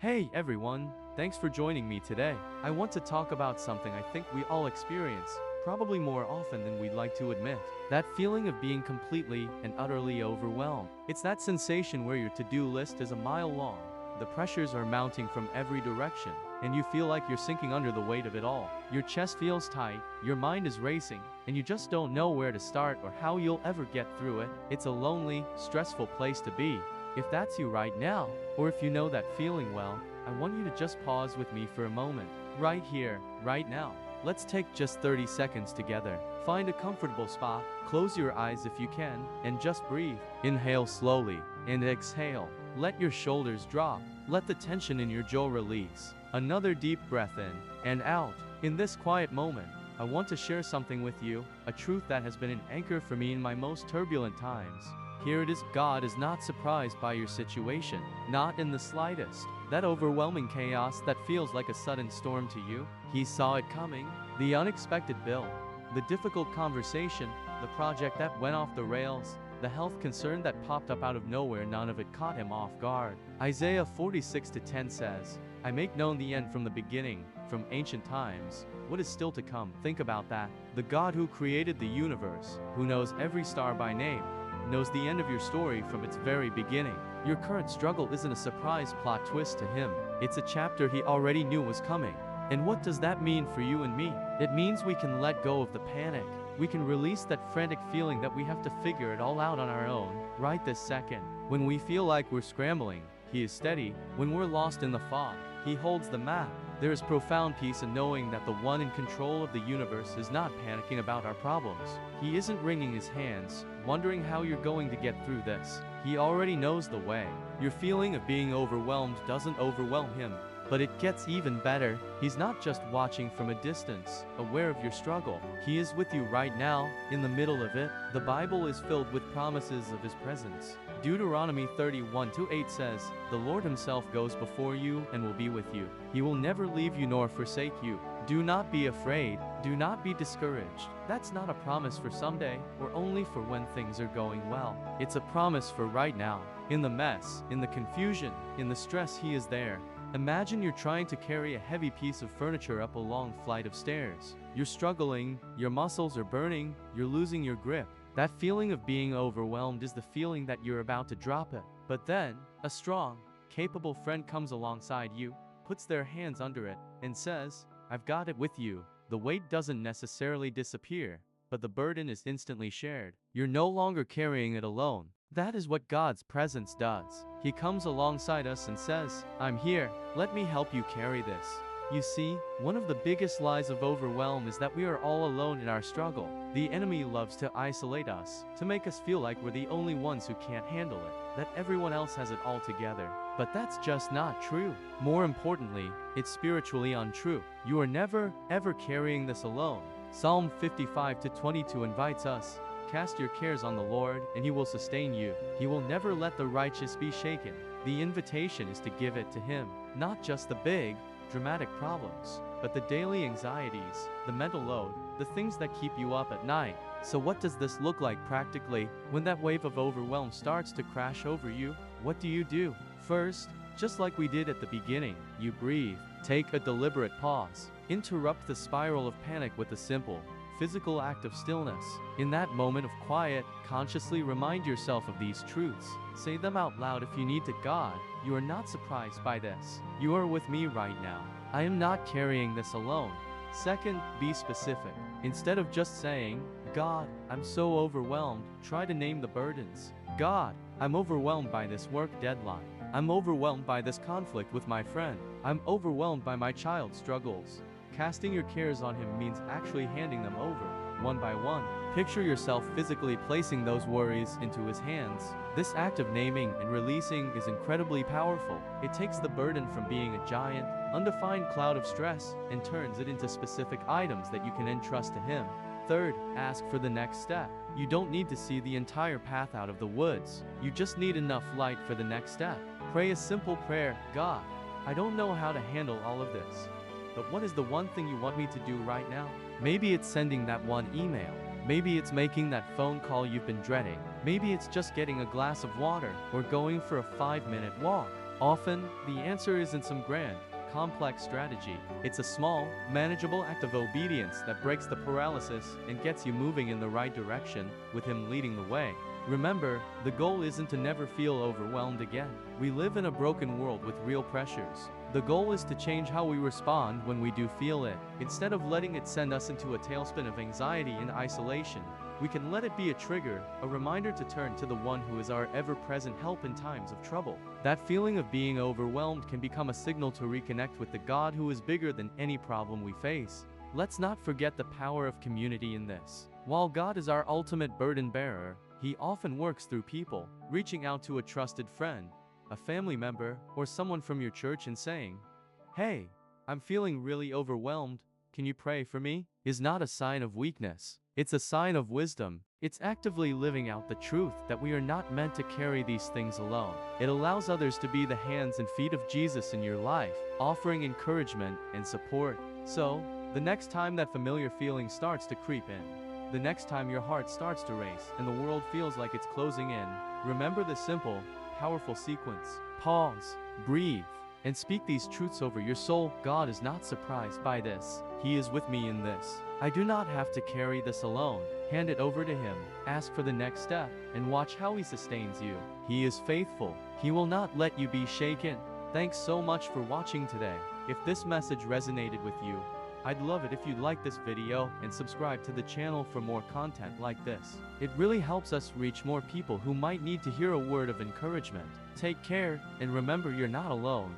Hey everyone, thanks for joining me today. I want to talk about something I think we all experience, probably more often than we'd like to admit. That feeling of being completely and utterly overwhelmed. It's that sensation where your to-do list is a mile long. The pressures are mounting from every direction, and you feel like you're sinking under the weight of it all. Your chest feels tight, your mind is racing, and you just don't know where to start or how you'll ever get through it. It's a lonely, stressful place to be. If that's you right now, or if you know that feeling well, I want you to just pause with me for a moment. Right here, right now. Let's take just 30 seconds together. Find a comfortable spot, close your eyes if you can, and just breathe. Inhale slowly, and exhale. Let your shoulders drop. Let the tension in your jaw release. Another deep breath in, and out. In this quiet moment, I want to share something with you, a truth that has been an anchor for me in my most turbulent times. Here it is. God is not surprised by your situation, not in the slightest. That overwhelming chaos that feels like a sudden storm to you, He saw it coming. The unexpected bill, the difficult conversation, the project that went off the rails, the health concern that popped up out of nowhere, none of it caught Him off guard. Isaiah 46:10 says, I make known the end from the beginning, from ancient times, what is still to come. Think about that. The God who created the universe, who knows every star by name, knows the end of your story from its very beginning. Your current struggle isn't a surprise plot twist to Him. It's a chapter He already knew was coming. And what does that mean for you and me? It means we can let go of the panic. We can release that frantic feeling that we have to figure it all out on our own, right this second. When we feel like we're scrambling, He is steady. When we're lost in the fog, He holds the map. There is profound peace in knowing that the one in control of the universe is not panicking about our problems. He isn't wringing His hands, wondering how you're going to get through this. He already knows the way. Your feeling of being overwhelmed doesn't overwhelm Him. But it gets even better. He's not just watching from a distance, aware of your struggle. He is with you right now, in the middle of it. The Bible is filled with promises of His presence. Deuteronomy 31:8 says, The Lord Himself goes before you and will be with you. He will never leave you nor forsake you. Do not be afraid. Do not be discouraged. That's not a promise for someday, or only for when things are going well. It's a promise for right now. In the mess, in the confusion, in the stress, He is there. Imagine you're trying to carry a heavy piece of furniture up a long flight of stairs. You're struggling, your muscles are burning, you're losing your grip. That feeling of being overwhelmed is the feeling that you're about to drop it. But then, a strong, capable friend comes alongside you, puts their hands under it, and says, I've got it with you. The weight doesn't necessarily disappear, but the burden is instantly shared. You're no longer carrying it alone. That is what God's presence does. He comes alongside us and says, I'm here, let me help you carry this. You see, one of the biggest lies of overwhelm is that we are all alone in our struggle. The enemy loves to isolate us, to make us feel like we're the only ones who can't handle it, that everyone else has it all together. But that's just not true. More importantly, it's spiritually untrue. You are never, ever carrying this alone. Psalm 55:22 invites us, Cast your cares on the Lord, and He will sustain you. He will never let the righteous be shaken. The invitation is to give it to Him, not just the big, dramatic problems, but the daily anxieties, the mental load, the things that keep you up at night. So what does this look like practically? When that wave of overwhelm starts to crash over you, what do you do? First, just like we did at the beginning, you breathe. Take a deliberate pause. Interrupt the spiral of panic with a simple, physical act of stillness. In that moment of quiet, consciously remind yourself of these truths. Say them out loud if you need to. God, you are not surprised by this. You are with me right now. I am not carrying this alone. Second, be specific. Instead of just saying, God, I'm so overwhelmed, try to name the burdens. God, I'm overwhelmed by this work deadline. I'm overwhelmed by this conflict with my friend. I'm overwhelmed by my child's struggles. Casting your cares on Him means actually handing them over, one by one. Picture yourself physically placing those worries into His hands. This act of naming and releasing is incredibly powerful. It takes the burden from being a giant, undefined cloud of stress and turns it into specific items that you can entrust to Him. Third, ask for the next step. You don't need to see the entire path out of the woods. You just need enough light for the next step. Pray a simple prayer. God, I don't know how to handle all of this, but what is the one thing you want me to do right now? Maybe it's sending that one email. Maybe it's making that phone call you've been dreading. Maybe it's just getting a glass of water or going for a 5-minute walk. Often, the answer isn't some grand, complex strategy. It's a small, manageable act of obedience that breaks the paralysis and gets you moving in the right direction, with Him leading the way. Remember, the goal isn't to never feel overwhelmed again. We live in a broken world with real pressures. The goal is to change how we respond when we do feel it. Instead of letting it send us into a tailspin of anxiety and isolation, we can let it be a trigger, a reminder to turn to the one who is our ever-present help in times of trouble. That feeling of being overwhelmed can become a signal to reconnect with the God who is bigger than any problem we face. Let's not forget the power of community in this. While God is our ultimate burden bearer, He often works through people. Reaching out to a trusted friend, a family member, or someone from your church and saying, "Hey, I'm feeling really overwhelmed, can you pray for me?" is not a sign of weakness. It's a sign of wisdom. It's actively living out the truth that we are not meant to carry these things alone. It allows others to be the hands and feet of Jesus in your life, offering encouragement and support. So, the next time that familiar feeling starts to creep in, the next time your heart starts to race and the world feels like it's closing in, remember the simple, powerful sequence. Pause, breathe, and speak these truths over your soul. God is not surprised by this. He is with me in this. I do not have to carry this alone. Hand it over to Him, ask for the next step, and watch how He sustains you. He is faithful. He will not let you be shaken. Thanks so much for watching today. If this message resonated with you, I'd love it if you'd like this video and subscribe to the channel for more content like this. It really helps us reach more people who might need to hear a word of encouragement. Take care, and remember you're not alone.